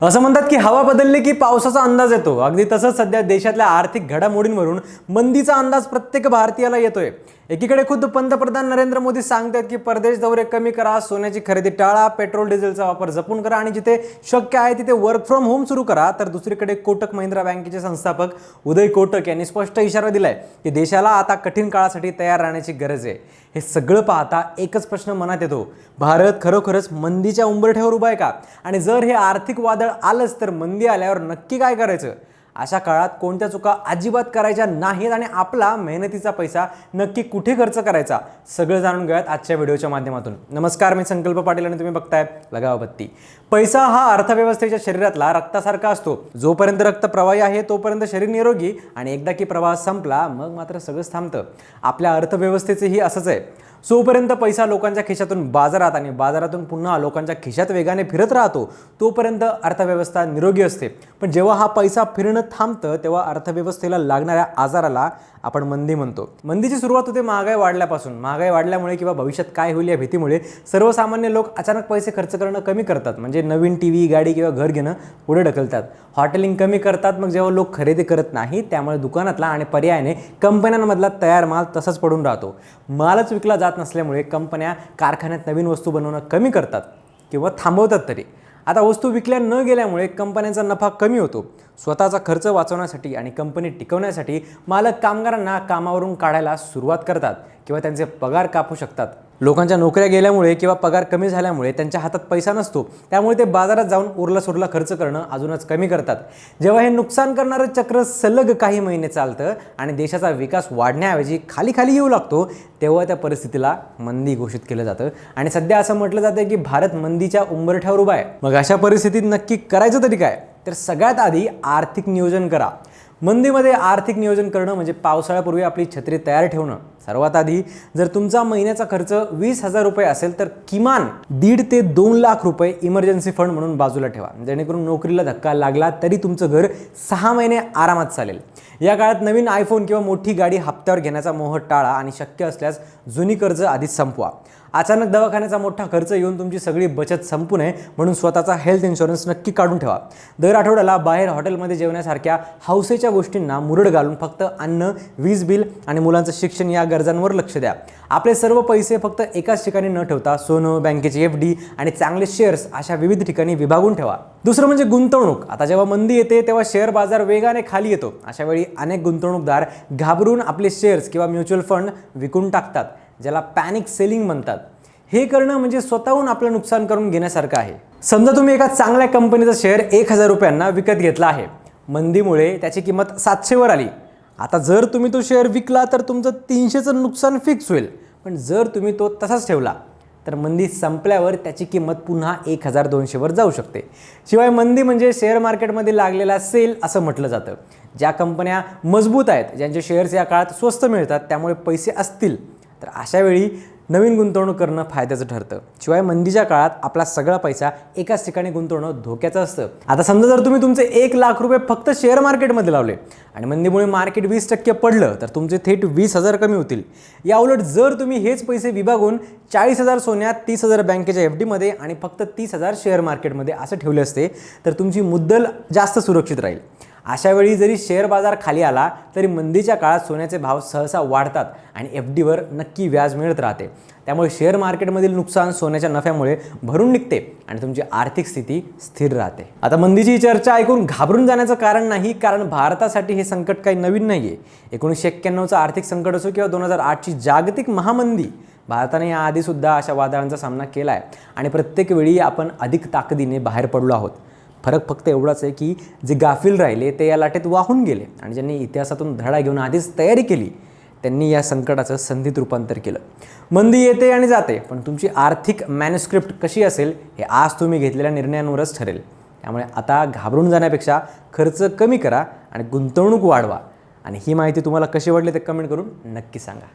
असं म्हणतात की हवा बदलली की पावसाचा अंदाज येतो। अगदी तसंच सध्या देशातल्या आर्थिक घडामोडींवरून मंदीचा अंदाज प्रत्येक भारतीयाला येतोय। एकीकडे खुद्द पंतप्रधान नरेंद्र मोदी सांगतात की परदेश दौरे कमी करा, सोन्याची खरेदी टाळा, पेट्रोल डिझेलचा वापर जपून करा आणि जिथे शक्य आहे तिथे वर्क फ्रॉम होम सुरू करा। तर दुसरीकडे कोटक महिंद्रा बँकेचे संस्थापक उदय कोटक यांनी स्पष्ट इशारा दिलाय की देशाला आता कठीण काळासाठी तयार राहण्याची गरज आहे। हे सगळं पाहता एकच प्रश्न मनात येतो, भारत खरोखरच मंदीच्या उंबरठ्यावर उभा आहे का? आणि जर हे आर्थिक वादळ आलंच तर मंदी आल्यावर नक्की काय करायचं? अशा काळात कोणत्या चुका अजिबात करायच्या नाहीत आणि आपला मेहनतीचा पैसा नक्की कुठे खर्च करायचा, सगळं जाणून घेऊयात आजच्या व्हिडिओच्या माध्यमातून। नमस्कार, मी संकल्प पाटील आणि तुम्ही बघताय लगाव बत्ती। पैसा हा अर्थव्यवस्थेच्या शरीरातला रक्तासारखा असतो। जोपर्यंत रक्त प्रवाही आहे तोपर्यंत शरीर निरोगी, आणि एकदा की प्रवाह संपला मग मात्र सगळंच थांबतं। आपल्या अर्थव्यवस्थेचेही असंच आहे। जोपर्यंत पैसा लोकांच्या खिशातून बाजारात आणि बाजारातून पुन्हा लोकांच्या खिशात वेगाने फिरत राहतो तोपर्यंत अर्थव्यवस्था निरोगी असते। पण जेव्हा हा पैसा फिरणं थांबतं तेव्हा अर्थव्यवस्थेला लागणाऱ्या आजाराला आपण मंदी म्हणतो। मंदीची सुरुवात होते महागाई वाढल्यापासून। महागाई वाढल्यामुळे किंवा भविष्यात काय होईल या भीतीमुळे सर्वसामान्य लोक अचानक पैसे खर्च करणं कमी करतात। म्हणजे नवीन टीव्ही, गाडी किंवा घर घेणं पुढे ढकलतात, हॉटेलिंग कमी करतात। मग जेव्हा लोक खरेदी करत नाही त्यामुळे दुकानातला आणि पर्यायाने कंपन्यांमधला तयार माल तसाच पडून राहतो। मालच विकला जात नसल्यामुळे कंपन्या कारखान्यात नवीन वस्तू बनवणं कमी करतात किंवा थांबवतात तरी। आता वस्तू विकल्या न गेल्यामुळे कंपन्यांचा नफा कमी होतो। स्वतःचा खर्च वाचवण्यासाठी आणि कंपनी टिकवण्यासाठी मालक कामगारांना कामावरून काढायला सुरुवात करतात किंवा त्यांचे पगार कापू शकतात। लोकांच्या नोकऱ्या गेल्यामुळे किंवा पगार कमी झाल्यामुळे त्यांच्या हातात पैसा नसतो, त्यामुळे ते बाजारात जाऊन उरला सुरला खर्च करणं अजूनच कमी करतात। जेव्हा हे नुकसान करणारं चक्र सलग काही महिने चालतं आणि देशाचा विकास वाढण्याऐवजी खाली खाली येऊ लागतो तेव्हा त्या परिस्थितीला मंदी घोषित केलं जातं। आणि सध्या असं म्हटलं जातं की भारत मंदीच्या उंबरठ्यावर उभा आहे। मग अशा परिस्थितीत नक्की करायचं तरी काय? तर सगळ्यात आधी आर्थिक नियोजन करा। मंदीमध्ये आर्थिक नियोजन करणं म्हणजे पावसाळ्यापूर्वी आपली छत्री तयार ठेवणं। सर्वात आधी जर तुमचा महिन्याचा खर्च 20,000 रुपये असेल तर किमान 1.5 ते 2 लाख रुपये इमर्जन्सी फंड म्हणून बाजूला ठेवा, जेणेकरून नोकरीला धक्का लागला तरी तुमचं घर 6 महिने आरामात चालेल। या काळात नवीन आयफोन किंवा मोठी गाडी हप्त्यावर घेण्याचा मोह टाळा आणि शक्य असल्यास जुनी कर्ज आधीच संपवा। अचानक दवाखान्याचा मोठा खर्च येऊन तुमची सगळी बचत संपू नये म्हणून स्वतःचा हेल्थ इन्शुरन्स नक्की काढून ठेवा। दर आठवड्याला बाहेर हॉटेलमध्ये जेवण्यासारख्या हौसेच्या गोष्टींना मुरड घालून फक्त अन्न, वीज बिल आणि मुलांचं शिक्षण या गरजांवर लक्ष द्या। आपले सर्व पैसे फक्त एकाच ठिकाणी न ठेवता सोनं, बँकेची FD आणि चांगले शेअर्स अशा विविध ठिकाणी विभागून ठेवा। दुसरं म्हणजे गुंतवणूक। आता जेव्हा मंदी येते तेव्हा शेअर बाजार वेगाने खाली येतो। अशा वेळी अनेक गुंतवणूकदार घाबरून आपले शेअर्स किंवा म्युच्युअल फंड विकून टाकतात, ज्याला पॅनिक सेलिंग म्हणतात। हे करणं म्हणजे स्वतःहून आपलं नुकसान करून घेण्यासारखं आहे। समजा तुम्ही एका चांगल्या कंपनीचा शेअर 1,000 रुपयांना विकत घेतला आहे। मंदीमुळे त्याची किंमत 700 वर आली। आता जर तुम्ही तो शेअर विकला तर तुमचं 300चं नुकसान फिक्स होईल। पण जर तुम्ही तो तसाच ठेवला तर मंदी संपल्यावर त्याची किंमत पुन्हा 1,200 वर जाऊ शकते। शिवाय मंदी म्हणजे शेअर मार्केटमध्ये लागलेला सेल असं म्हटलं जातं। ज्या कंपन्या मजबूत आहेत, ज्यांचे शेअर्स या काळात स्वस्त मिळतात, त्यामुळे पैसे असतील, तर अशा वेळी नवीन गुंतवणूक करणं फायद्याचं ठरतं। शिवाय मंदीच्या काळात आपला सगळा पैसा एकाच ठिकाणी गुंतवणं धोक्याचं असतं। आता समजा जर तुम्ही तुमचे 1 लाख रुपये फक्त शेअर मार्केटमध्ये लावले आणि मंदीमुळे मार्केट 20% पडलं तर तुमचे थेट 20,000 कमी होतील। या उलट जर तुम्ही हेच पैसे विभागून 40,000 सोन्यात, 30,000 बँकेच्या FD मध्ये आणि फक्त 30,000 शेअर मार्केटमध्ये असं ठेवले असते तर तुमची मुद्दल जास्त सुरक्षित राहील। अशा वेळी जरी शेअर बाजार खाली आला तरी मंदीच्या काळात सोन्याचे भाव सहसा वाढतात आणि FD वर नक्की व्याज मिळत राहते। त्यामुळे शेअर मार्केटमधील नुकसान सोन्याच्या नफ्यामुळे भरून निघते आणि तुमची आर्थिक स्थिती स्थिर राहते। आता मंदीची चर्चा ऐकून घाबरून जाण्याचं कारण नाही, कारण भारतासाठी हे संकट काही नवीन नाहीये। 1991चं आर्थिक संकट असो किंवा 2008ची जागतिक महामंदी, भारताने याआधी सुद्धा अशा वादळांचा सामना केला आहे आणि प्रत्येक वेळी आपण अधिक ताकदीने बाहेर पडलो आहोत। फरक फक्त एवढाच आहे की जे गाफील राहिले ते या लाटेत वाहून गेले आणि ज्यांनी इतिहासातून धडा घेऊन आधीच तयारी केली त्यांनी या संकटाचं संधीत रूपांतर केलं। मंदी येते आणि जाते, पण तुमची आर्थिक मॅन्युस्क्रिप्ट कशी असेल हे आज तुम्ही घेतलेल्या निर्णयांवरच ठरेल। त्यामुळे आता घाबरून जाण्यापेक्षा खर्च कमी करा आणि गुंतवणूक वाढवा। आणि ही माहिती तुम्हाला कशी वाटली ते कमेंट करून नक्की सांगा।